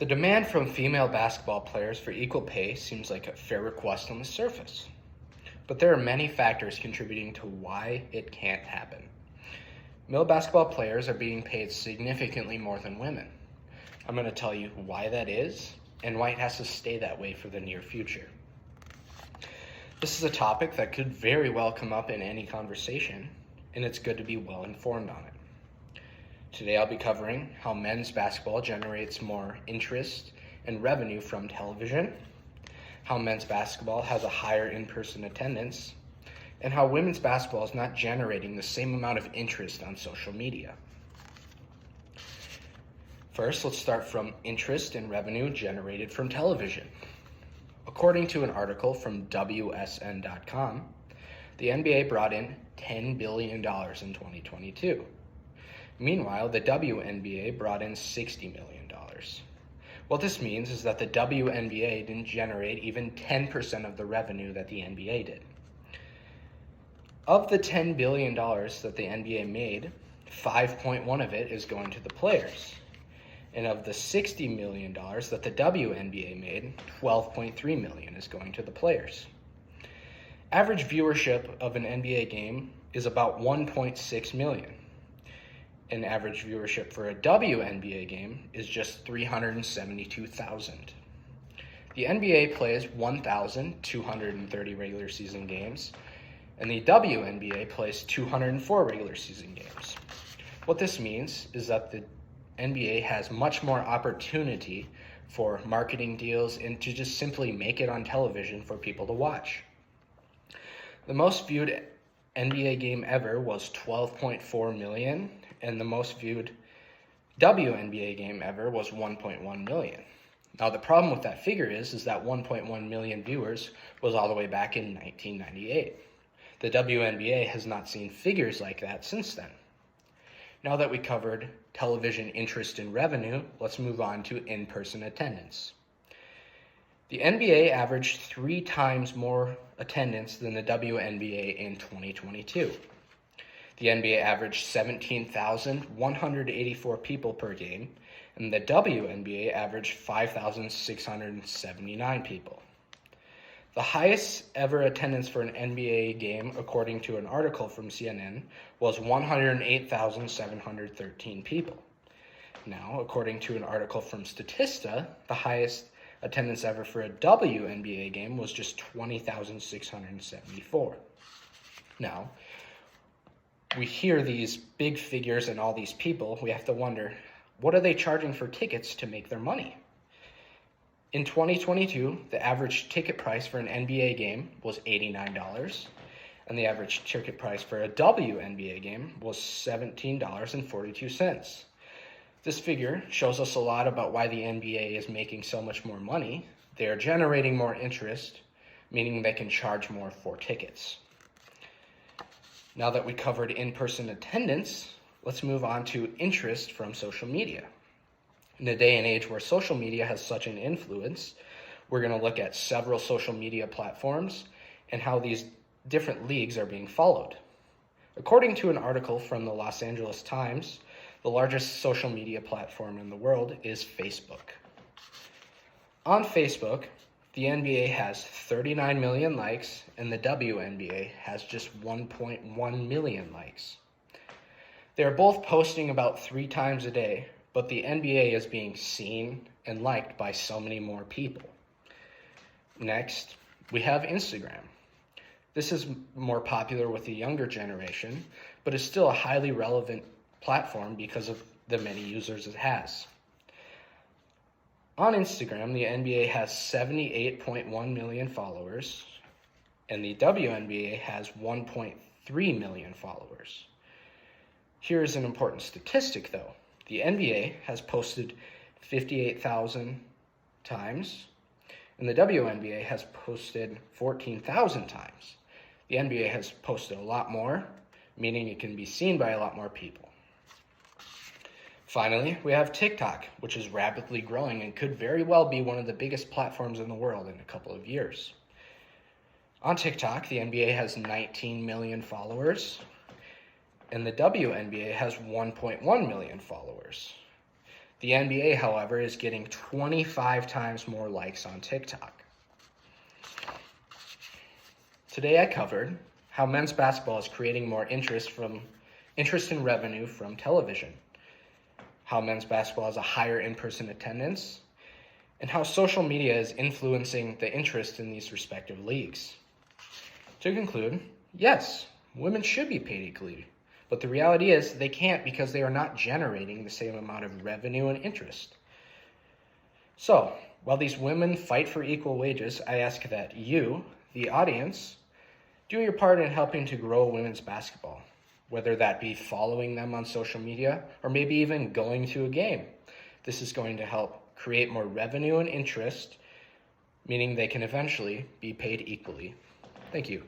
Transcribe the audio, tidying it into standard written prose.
The demand from female basketball players for equal pay seems like a fair request on the surface, but there are many factors contributing to why it can't happen. Male basketball players are being paid significantly more than women. I'm going to tell you why that is and why it has to stay that way for the near future. This is a topic that could very well come up in any conversation, and it's good to be well informed on it. Today I'll be covering how men's basketball generates more interest and revenue from television, how men's basketball has a higher in-person attendance, and how women's basketball is not generating the same amount of interest on social media. First, let's start from interest and revenue generated from television. According to an article from WSN.com, the NBA brought in $10 billion in 2022. Meanwhile, the WNBA brought in $60 million. What this means is that the WNBA didn't generate even 10% of the revenue that the NBA did. Of the $10 billion that the NBA made, 5.1 of it is going to the players. And of the $60 million that the WNBA made, 12.3 million is going to the players. Average viewership of an NBA game is about 1.6 million. And average viewership for a WNBA game is just 372,000. The NBA plays 1,230 regular season games, and the WNBA plays 204 regular season games. What this means is that the NBA has much more opportunity for marketing deals and to just simply make it on television for people to watch. The most viewed NBA game ever was 12.4 million, and the most viewed WNBA game ever was 1.1 million. Now the problem with that figure is that 1.1 million viewers was all the way back in 1998. The WNBA has not seen figures like that since then. Now that we covered television interest and revenue, let's move on to in-person attendance. The NBA averaged 3 times more attendance than the WNBA in 2022. The NBA averaged 17,184 people per game, and the WNBA averaged 5,679 people. The highest ever attendance for an NBA game, according to an article from CNN, was 108,713 people. Now, according to an article from Statista, the highest attendance ever for a WNBA game was just 20,674. Now, we hear these big figures and all these people, we have to wonder, what are they charging for tickets to make their money? In 2022, the average ticket price for an NBA game was $89, and the average ticket price for a WNBA game was $17.42. This figure shows us a lot about why the NBA is making so much more money. They are generating more interest, meaning they can charge more for tickets. Now that we covered in-person attendance, let's move on to interest from social media. In a day and age where social media has such an influence, we're going to look at several social media platforms and how these different leagues are being followed. According to an article from the Los Angeles Times, the largest social media platform in the world is Facebook. On Facebook, the NBA has 39 million likes, and the WNBA has just 1.1 million likes. They are both posting about 3 times a day, but the NBA is being seen and liked by so many more people. Next, we have Instagram. This is more popular with the younger generation, but is still a highly relevant platform because of the many users it has. On Instagram, the NBA has 78.1 million followers, and the WNBA has 1.3 million followers. Here is an important statistic, though. The NBA has posted 58,000 times, and the WNBA has posted 14,000 times. The NBA has posted a lot more, meaning it can be seen by a lot more people. Finally, we have TikTok, which is rapidly growing and could very well be one of the biggest platforms in the world in a couple of years. On TikTok, the NBA has 19 million followers, and the WNBA has 1.1 million followers. The NBA, however, is getting 25 times more likes on TikTok. Today I covered how men's basketball is creating more interest and revenue from television, how men's basketball has a higher in-person attendance, and how social media is influencing the interest in these respective leagues. To conclude, yes, women should be paid equally, but the reality is they can't because they are not generating the same amount of revenue and interest. So, while these women fight for equal wages, I ask that you, the audience, do your part in helping to grow women's basketball, whether that be following them on social media or maybe even going to a game. This is going to help create more revenue and interest, meaning they can eventually be paid equally. Thank you.